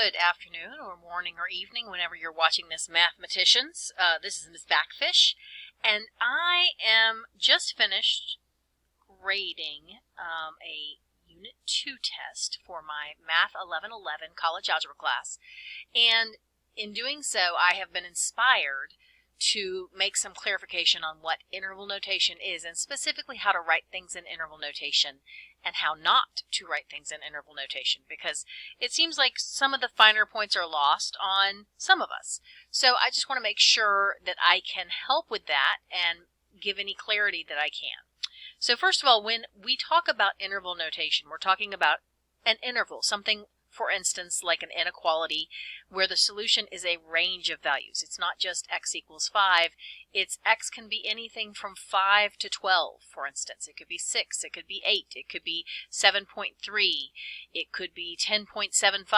Good afternoon or morning or evening whenever you're watching this, mathematicians. This is Ms. Backfish, and I am just finished grading a Unit 2 test for my Math 1111 college algebra class, and in doing so I have been inspired to make some clarification on what interval notation is, and specifically how to write things in interval notation and how not to write things in interval notation, because it seems like some of the finer points are lost on some of us. So I just want to make sure that I can help with that and give any clarity that I can. So first of all, when we talk about interval notation, we're talking about an interval, something, for instance, like an inequality, where the solution is a range of values. It's not just x equals 5. It's x can be anything from 5 to 12, for instance. It could be 6, it could be 8, it could be 7.3, it could be 10.75.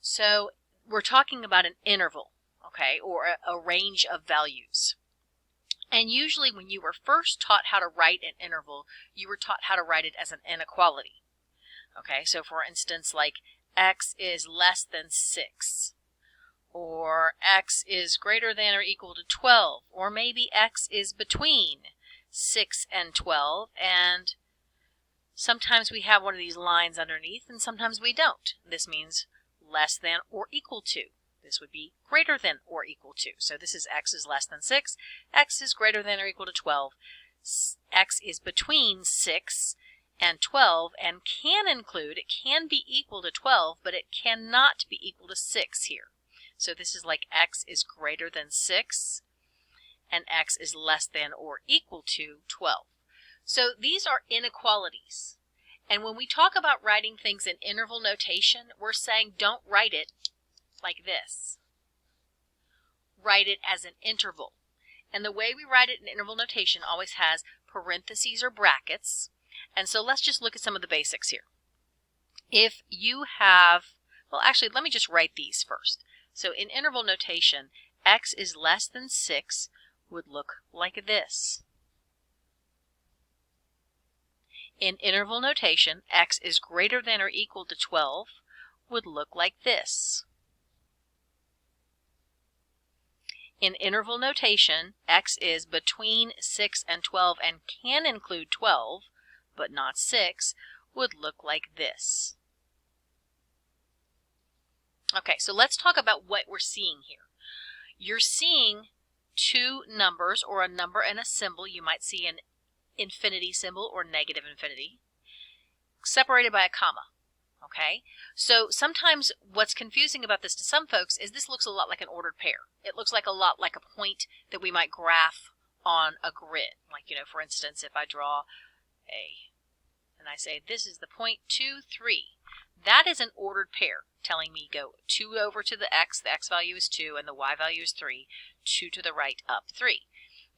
So we're talking about an interval, okay, or a range of values. And usually when you were first taught how to write an interval, you were taught how to write it as an inequality. Okay, so for instance, like x is less than 6, or x is greater than or equal to 12, or maybe x is between 6 and 12, and sometimes we have one of these lines underneath and sometimes we don't. This means less than or equal to. This would be greater than or equal to. So this is x is less than 6, x is greater than or equal to 12, x is between 6 and 12, and can include, it can be equal to 12, but it cannot be equal to 6 here. So this is like x is greater than 6, and x is less than or equal to 12. So these are inequalities. And when we talk about writing things in interval notation, we're saying don't write it like this. Write it as an interval. And the way we write it in interval notation always has parentheses or brackets. And so let's just look at some of the basics here. If you have, well actually let me just write these first. So in interval notation, x is less than 6 would look like this. In interval notation, x is greater than or equal to 12 would look like this. In interval notation, x is between 6 and 12 and can include 12, but not 6, would look like this. Okay, so let's talk about what we're seeing here. You're seeing two numbers, or a number and a symbol. You might see an infinity symbol or negative infinity, separated by a comma. Okay, so sometimes what's confusing about this to some folks is this looks a lot like an ordered pair. It looks like a lot like a point that we might graph on a grid. Like, you know, for instance, if I draw and I say this is the point 2, 3. That is an ordered pair, telling me go 2 over to the x value is 2, and the y value is 3, 2 to the right, up 3.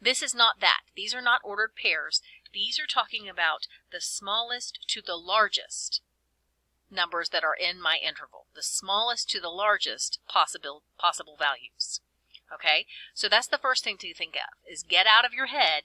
This is not that. These are not ordered pairs. These are talking about the smallest to the largest numbers that are in my interval, the smallest to the largest possible values. Okay, so that's the first thing to think of, is get out of your head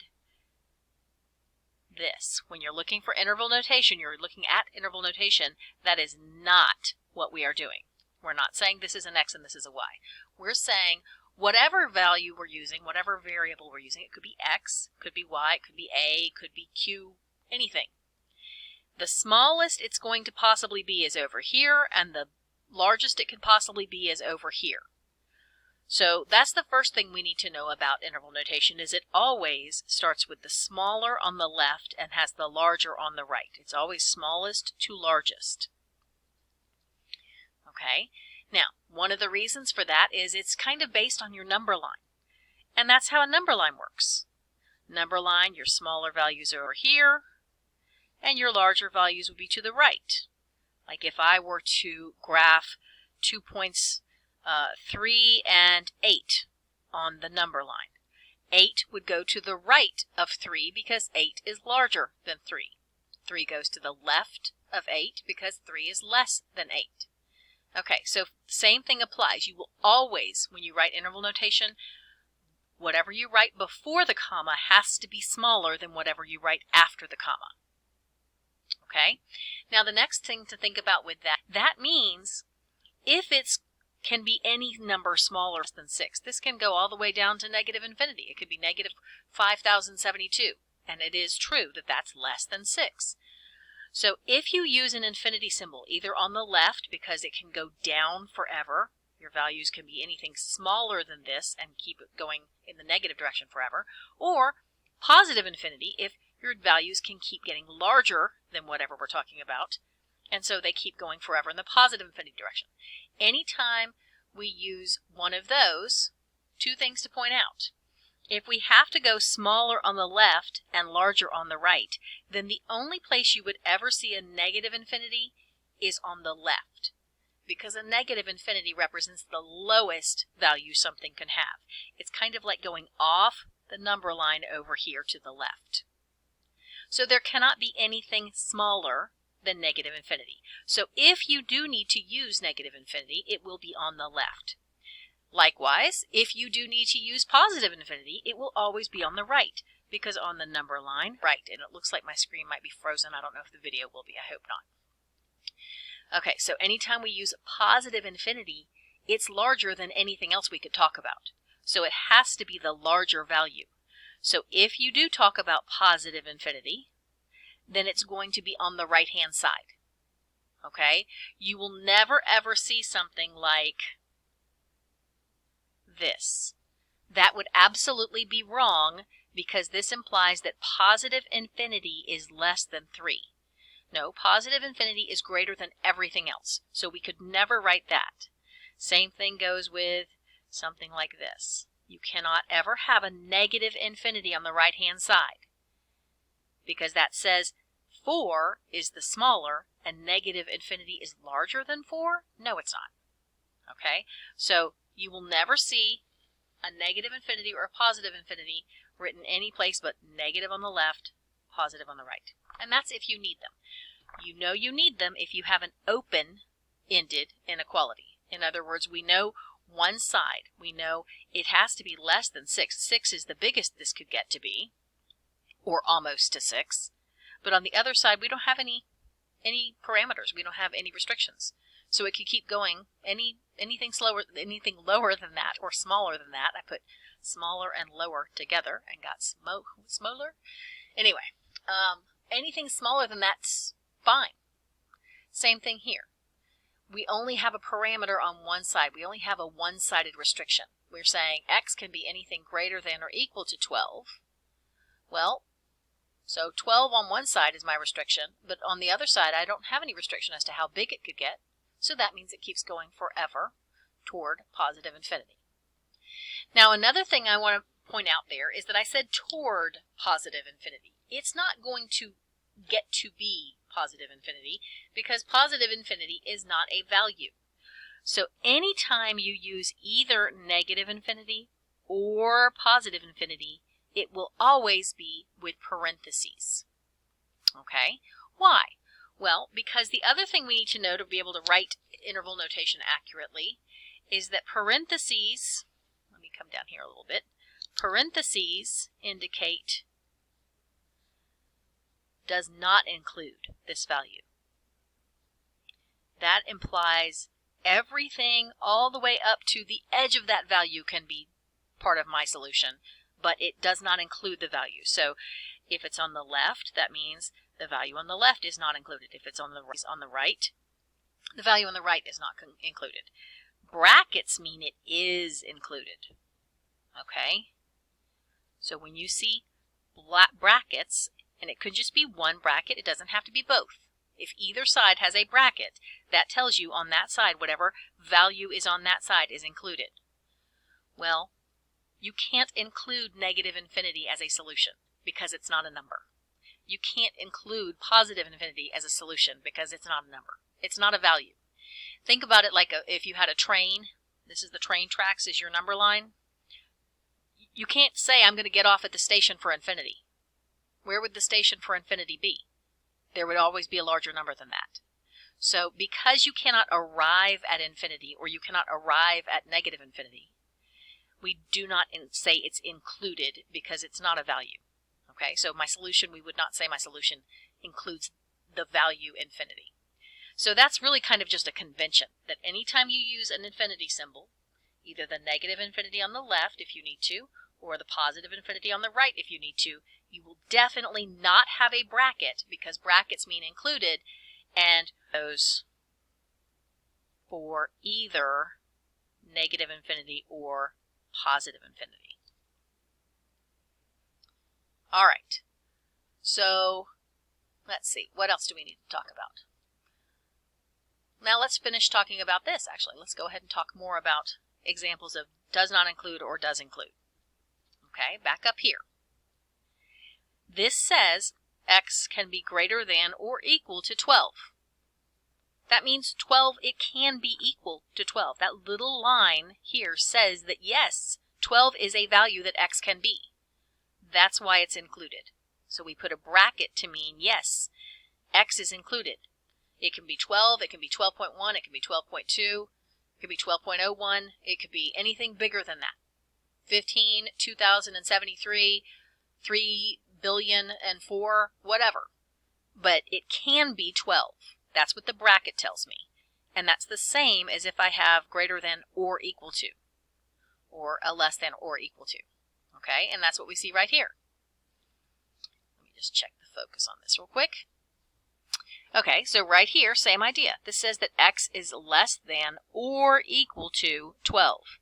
this. When you're looking for interval notation, you're looking at interval notation. That is not what we are doing. We're not saying this is an x and this is a y. We're saying whatever value we're using, whatever variable we're using, it could be x, could be y, it could be a, could be q, anything. The smallest it's going to possibly be is over here, and the largest it could possibly be is over here. So that's the first thing we need to know about interval notation, is it always starts with the smaller on the left and has the larger on the right. It's always smallest to largest. Okay, now one of the reasons for that is it's kind of based on your number line. And that's how a number line works. Number line, your smaller values are over here, and your larger values would be to the right. Like if I were to graph 2 points 3 and 8 on the number line. 8 would go to the right of 3 because 8 is larger than 3. 3 goes to the left of 8 because 3 is less than 8. Okay, so same thing applies. You will always, when you write interval notation, whatever you write before the comma has to be smaller than whatever you write after the comma. Okay, now the next thing to think about with that means if it's can be any number smaller than 6, this can go all the way down to negative infinity. It could be negative 5,072, and it is true that that's less than 6. So if you use an infinity symbol, either on the left, because it can go down forever, your values can be anything smaller than this and keep it going in the negative direction forever, or positive infinity if your values can keep getting larger than whatever we're talking about, and so they keep going forever in the positive infinity direction. Anytime we use one of those, two things to point out. If we have to go smaller on the left and larger on the right, then the only place you would ever see a negative infinity is on the left, because a negative infinity represents the lowest value something can have. It's kind of like going off the number line over here to the left. So there cannot be anything smaller than negative infinity. So if you do need to use negative infinity, it will be on the left. Likewise, if you do need to use positive infinity, it will always be on the right, because on the number line, right, and it looks like my screen might be frozen. I don't know if the video will be. I hope not. Okay, so anytime we use positive infinity, it's larger than anything else we could talk about. So it has to be the larger value. So if you do talk about positive infinity, then it's going to be on the right-hand side. Okay? You will never ever see something like this. That would absolutely be wrong, because this implies that positive infinity is less than 3. No, positive infinity is greater than everything else, so we could never write that. Same thing goes with something like this. You cannot ever have a negative infinity on the right-hand side, because that says 4 is the smaller and negative infinity is larger than 4? No, it's not. Okay, so you will never see a negative infinity or a positive infinity written any place but negative on the left, positive on the right. And that's if you need them. You know you need them if you have an open-ended inequality. In other words, we know one side. We know it has to be less than 6. 6 is the biggest this could get to be, or almost to 6. But on the other side, we don't have any parameters. We don't have any restrictions. So it could keep going anything lower than that or smaller than that. I put smaller and lower together and got smaller. Anyway, anything smaller than that's fine. Same thing here. We only have a parameter on one side. We only have a one-sided restriction. We're saying x can be anything greater than or equal to 12. Well, so 12 on one side is my restriction, but on the other side I don't have any restriction as to how big it could get. So that means it keeps going forever toward positive infinity. Now another thing I want to point out there is that I said toward positive infinity. It's not going to get to be positive infinity, because positive infinity is not a value. So anytime you use either negative infinity or positive infinity, it will always be with parentheses. Okay? Why? Well, because the other thing we need to know to be able to write interval notation accurately is that parentheses, let me come down here a little bit, parentheses indicate does not include this value. That implies everything all the way up to the edge of that value can be part of my solution, but it does not include the value. So if it's on the left, that means the value on the left is not included. If it's on the right, the value on the right is not included. Brackets mean it is included. Okay? So when you see brackets, and it could just be one bracket, it doesn't have to be both. If either side has a bracket, that tells you on that side whatever value is on that side is included. Well, you can't include negative infinity as a solution because it's not a number. You can't include positive infinity as a solution because it's not a number. It's not a value. Think about it like if you had a train. This is the train tracks is your number line. You can't say I'm going to get off at the station for infinity. Where would the station for infinity be? There would always be a larger number than that. So because you cannot arrive at infinity or you cannot arrive at negative infinity, we do not say it's included because it's not a value. Okay, so my solution, we would not say my solution includes the value infinity. So that's really kind of just a convention that anytime you use an infinity symbol, either the negative infinity on the left if you need to, or the positive infinity on the right if you need to, you will definitely not have a bracket because brackets mean included, and those for either negative infinity or positive infinity. All right, so let's see, what else do we need to talk about? Now let's finish talking about this, actually. Let's go ahead and talk more about examples of does not include or does include. Okay, back up here. This says x can be greater than or equal to 12. That means 12, it can be equal to 12. That little line here says that yes, 12 is a value that x can be. That's why it's included. So we put a bracket to mean yes, x is included. It can be 12, it can be 12.1, it can be 12.2, it could be 12.01, it could be anything bigger than that. 15, 2073, 3 billion and 4, whatever. But it can be 12. That's what the bracket tells me. And that's the same as if I have greater than or equal to, or a less than or equal to. Okay, and that's what we see right here. Let me just check the focus on this real quick. Okay, so right here, same idea. This says that x is less than or equal to 12.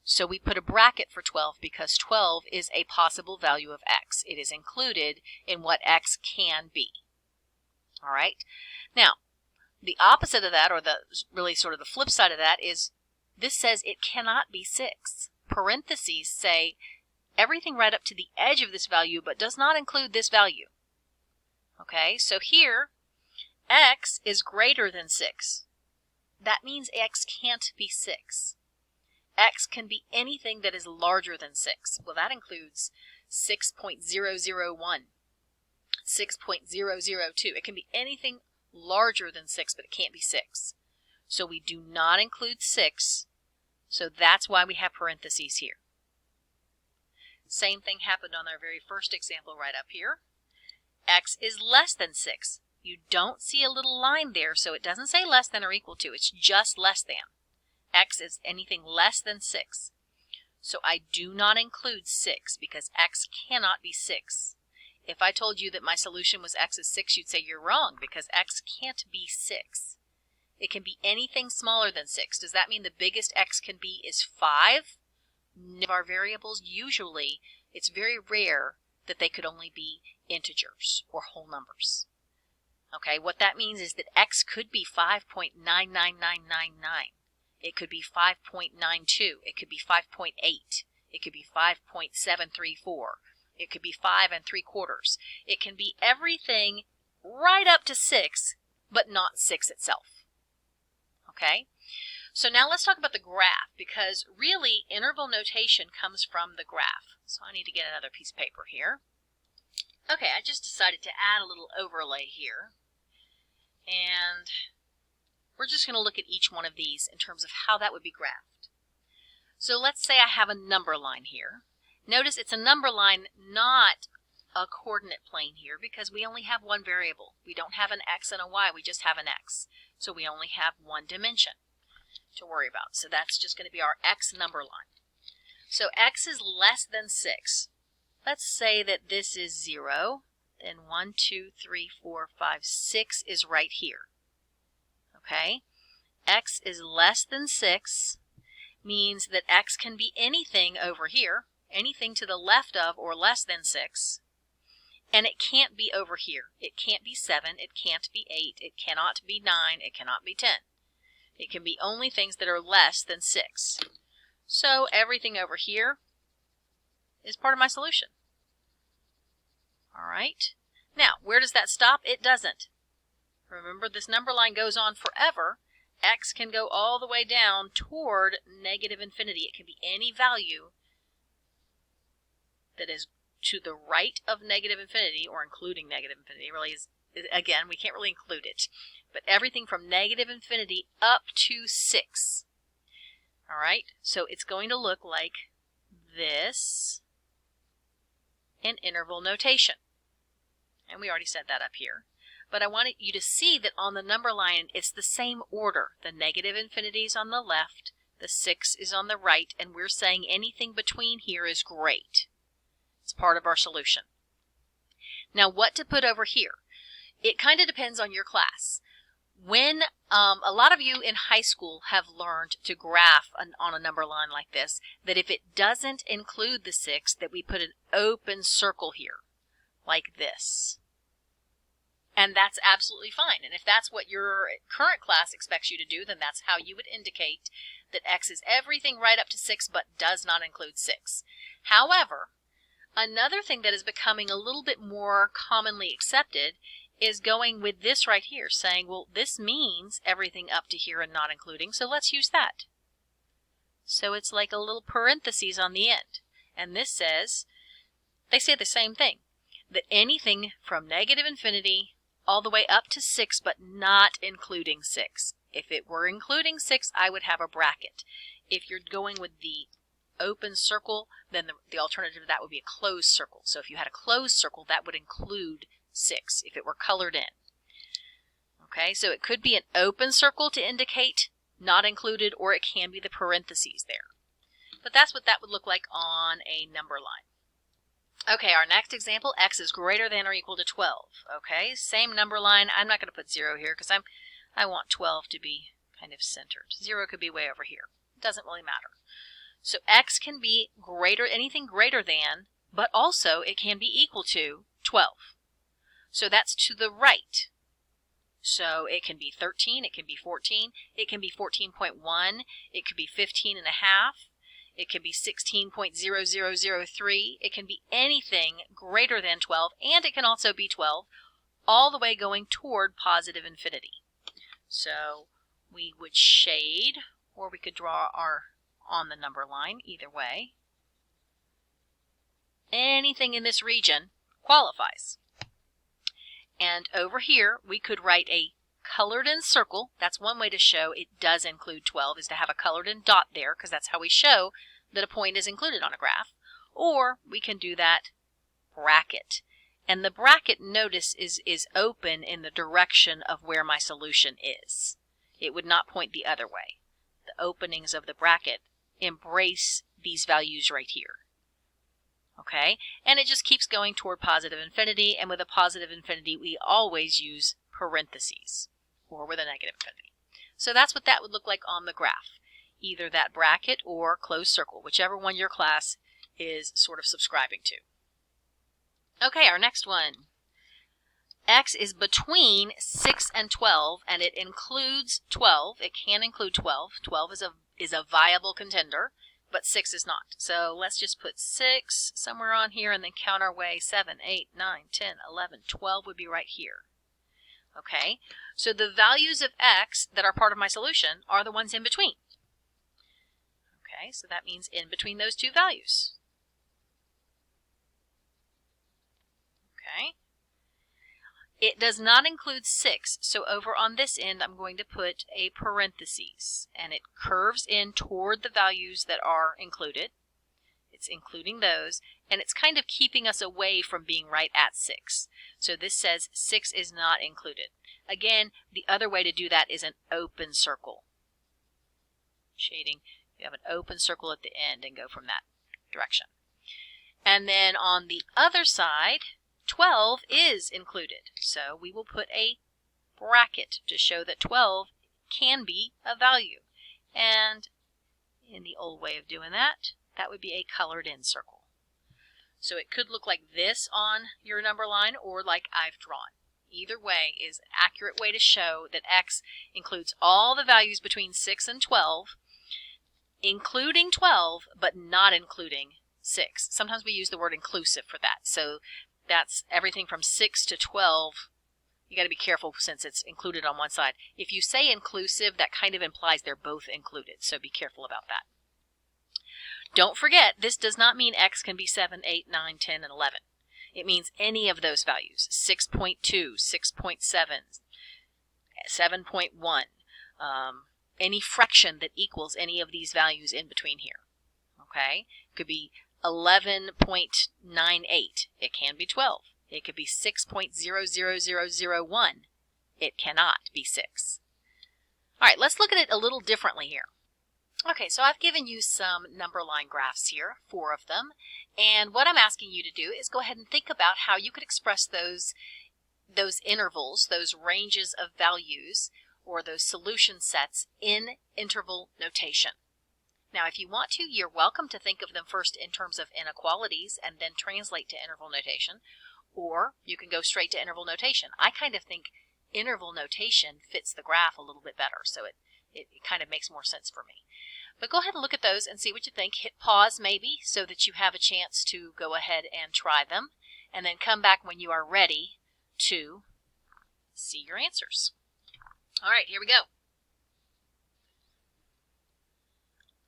So we put a bracket for 12 because 12 is a possible value of x. It is included in what x can be. All right. Now, the opposite of that, or the really sort of the flip side of that, is this says it cannot be 6. Parentheses say everything right up to the edge of this value, but does not include this value. Okay, so here, x is greater than 6. That means x can't be 6. X can be anything that is larger than 6. Well, that includes 6.001, 6.002. It can be anything larger than 6, but it can't be 6. So we do not include 6, so that's why we have parentheses here. Same thing happened on our very first example right up here. X is less than 6. You don't see a little line there, so it doesn't say less than or equal to. It's just less than. X is anything less than 6. So I do not include 6 because x cannot be 6. If I told you that my solution was x is 6, you'd say you're wrong because x can't be 6. It can be anything smaller than 6. Does that mean the biggest x can be is 5? None of our variables, usually, it's very rare that they could only be integers or whole numbers. Okay, what that means is that x could be 5.99999. It could be 5.92. It could be 5.8. It could be 5.734. It could be 5 3/4. It can be everything right up to 6, but not 6 itself. Okay? So now let's talk about the graph, because really interval notation comes from the graph. So I need to get another piece of paper here. Okay, I just decided to add a little overlay here. And we're just going to look at each one of these in terms of how that would be graphed. So let's say I have a number line here. Notice it's a number line, not a coordinate plane here, because we only have one variable. We don't have an x and a y, we just have an x. So we only have one dimension to worry about. So that's just going to be our x number line. So x is less than 6. Let's say that this is 0. Then 1, 2, 3, 4, 5, 6 is right here. Okay, x is less than 6 means that x can be anything over here, anything to the left of or less than 6, and it can't be over here. It can't be 7, it can't be 8, it cannot be 9, it cannot be 10. It can be only things that are less than 6. So everything over here is part of my solution. All right, now where does that stop? It doesn't. Remember, this number line goes on forever. X can go all the way down toward negative infinity. It can be any value that is to the right of negative infinity, or including negative infinity. Really is, again, we can't really include it. But everything from negative infinity up to 6. All right, so it's going to look like this in interval notation. And we already said that up here. but I wanted you to see that on the number line, it's the same order. The negative infinity is on the left, the 6 is on the right, and we're saying anything between here is great. It's part of our solution. Now, what to put over here? It kind of depends on your class. When a lot of you in high school have learned to graph on a number line like this, that if it doesn't include the 6, that we put an open circle here, like this. And that's absolutely fine. And if that's what your current class expects you to do, then that's how you would indicate that X is everything right up to 6, but does not include 6. However, another thing that is becoming a little bit more commonly accepted is going with this right here, saying, well, this means everything up to here and not including, so let's use that. So it's like a little parentheses on the end. And this says, they say the same thing, that anything from negative infinity all the way up to 6, but not including 6. If it were including 6, I would have a bracket. If you're going with the open circle, then the alternative to that would be a closed circle. So if you had a closed circle, that would include 6 if it were colored in. Okay, so it could be an open circle to indicate not included, or it can be the parentheses there. But that's what that would look like on a number line. Okay, our next example, X is greater than or equal to 12. Okay, same number line. I'm not going to put 0 here because I want 12 to be kind of centered. 0 could be way over here. It doesn't really matter. So X can be anything greater than, but also it can be equal to 12. So that's to the right. So it can be 13, it can be 14, it can be 14.1, it could be 15 and a half, it can be 16.0003, it can be anything greater than 12, and it can also be 12, all the way going toward positive infinity. So we would shade, or we could draw our on the number line, either way. Anything in this region qualifies. And over here, we could write a colored in circle. That's one way to show it does include 12, is to have a colored in dot there, because that's how we show that a point is included on a graph. Or we can do that bracket. And the bracket, notice, is open in the direction of where my solution is. It would not point the other way. The openings of the bracket embrace these values right here. Okay, and it just keeps going toward positive infinity, and with a positive infinity we always use parentheses, or with a negative infinity. So that's what that would look like on the graph, either that bracket or closed circle, whichever one your class is sort of subscribing to. Okay, our next one. X is between 6 and 12, and it includes 12. It can include 12. 12 is a viable contender, but 6 is not. So let's just put 6 somewhere on here and then count our way. 7, 8, 9, 10, 11, 12 would be right here. Okay, so the values of X that are part of my solution are the ones in between. Okay, so that means in between those two values. Okay. It does not include 6, so over on this end I'm going to put a parentheses, and it curves in toward the values that are included. It's including those, and it's kind of keeping us away from being right at 6. So this says 6 is not included. Again, the other way to do that is an open circle. Shading, you have an open circle at the end and go from that direction. And then on the other side, 12 is included, so we will put a bracket to show that 12 can be a value. And in the old way of doing that, that would be a colored in circle. So it could look like this on your number line or like I've drawn. Either way is an accurate way to show that X includes all the values between 6 and 12, including 12, but not including 6. Sometimes we use the word inclusive for that. So that's everything from 6 to 12. You got to be careful since it's included on one side. If you say inclusive, that kind of implies they're both included, so be careful about that. Don't forget, this does not mean X can be 7, 8, 9, 10, and 11. It means any of those values, 6.2, 6.7, 7.1, any fraction that equals any of these values in between here. Okay? It could be 11.98. It can be 12. It could be 6.00001. It cannot be 6. All right, let's look at it a little differently here. Okay, so I've given you some number line graphs here, 4 of them, and what I'm asking you to do is go ahead and think about how you could express those intervals, those ranges of values, or those solution sets in interval notation. Now, if you want to, you're welcome to think of them first in terms of inequalities and then translate to interval notation, or you can go straight to interval notation. I kind of think interval notation fits the graph a little bit better, so it kind of makes more sense for me. But go ahead and look at those and see what you think. Hit pause maybe so that you have a chance to go ahead and try them, and then come back when you are ready to see your answers. All right, here we go.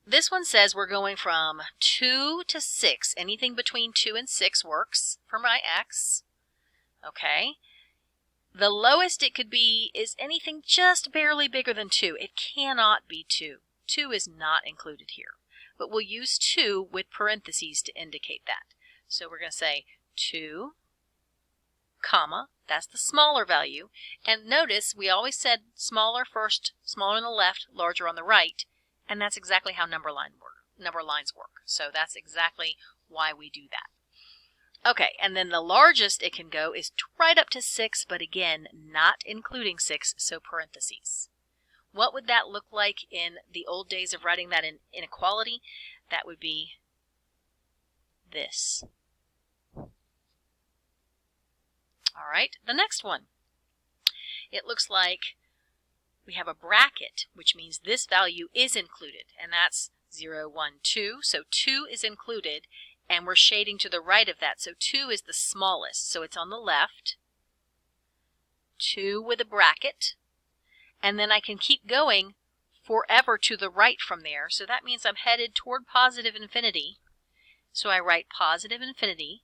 This one says we're going from 2 to 6. Anything between 2 and 6 works for my x. Okay. The lowest it could be is anything just barely bigger than 2. It cannot be 2. 2 is not included here. But we'll use 2 with parentheses to indicate that. So we're going to say 2, comma, that's the smaller value. And notice we always said smaller first, smaller on the left, larger on the right. And that's exactly how number lines work. So that's exactly why we do that. Okay, and then the largest it can go is right up to 6, but again, not including 6, so parentheses. What would that look like in the old days of writing that in inequality? That would be this. All right, the next one. It looks like we have a bracket, which means this value is included, and that's 0, 1, 2. So 2 is included, and we're shading to the right of that. So 2 is the smallest, so it's on the left. 2 with a bracket, and then I can keep going forever to the right from there. So that means I'm headed toward positive infinity. So I write positive infinity,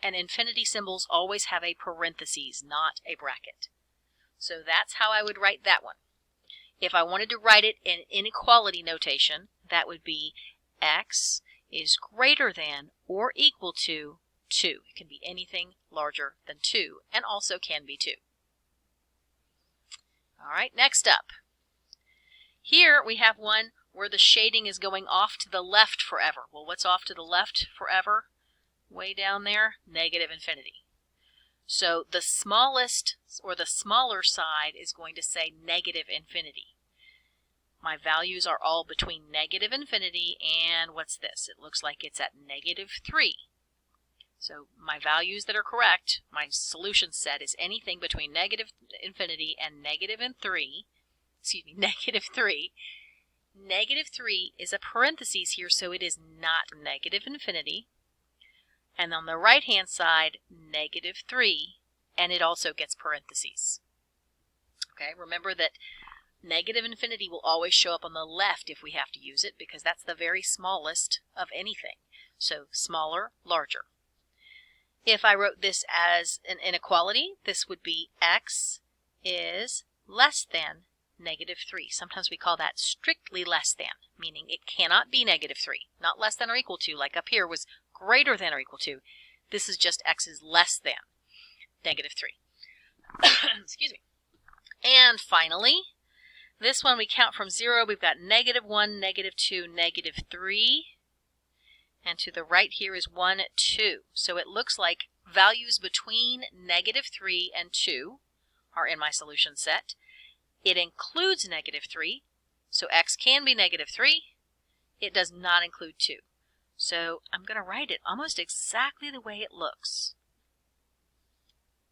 and infinity symbols always have a parentheses, not a bracket. So that's how I would write that one. If I wanted to write it in inequality notation, that would be x is greater than or equal to 2. It can be anything larger than 2, and also can be 2. All right, next up. Here we have one where the shading is going off to the left forever. Well, what's off to the left forever? Way down there, negative infinity. So the smallest or the smaller side is going to say negative infinity. My values are all between negative infinity and what's this? It looks like it's at negative 3. So my values that are correct, my solution set is anything between negative infinity and negative 3. Negative 3. Negative 3 is a parentheses here, so it is not negative infinity. And on the right-hand side, negative 3, and it also gets parentheses. Okay, remember that negative infinity will always show up on the left if we have to use it, because that's the very smallest of anything. So smaller, larger. If I wrote this as an inequality, this would be x is less than negative 3. Sometimes we call that strictly less than, meaning it cannot be negative 3. Not less than or equal to, like up here was greater than or equal to. This is just x is less than negative 3. Excuse me. And finally, this one we count from 0. We've got negative 1, negative 2, negative 3. And to the right here is 1, 2. So it looks like values between negative 3 and 2 are in my solution set. It includes negative 3, so x can be negative 3. It does not include 2. So I'm going to write it almost exactly the way it looks.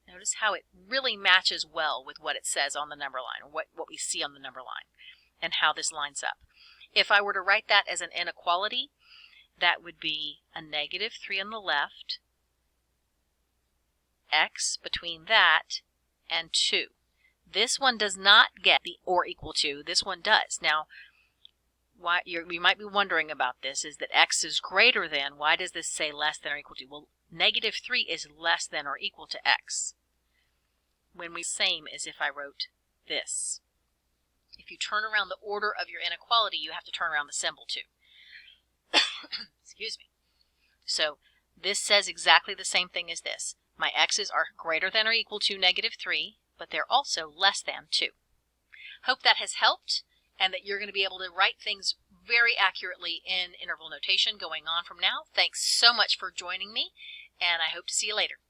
Notice how it really matches well with what it says on the number line, or what we see on the number line, and how this lines up. If I were to write that as an inequality, that would be a negative 3 on the left, x between that and 2. This one does not get the or equal to. This one does. Now, you might be wondering about this, is that x is greater than. Why does this say less than or equal to? Well, negative 3 is less than or equal to x. When we same as if I wrote this. If you turn around the order of your inequality, you have to turn around the symbol too. Excuse me. So this says exactly the same thing as this. My x's are greater than or equal to -3, but they're also less than 2. Hope that has helped and that you're going to be able to write things very accurately in interval notation going on from now. Thanks so much for joining me, and I hope to see you later.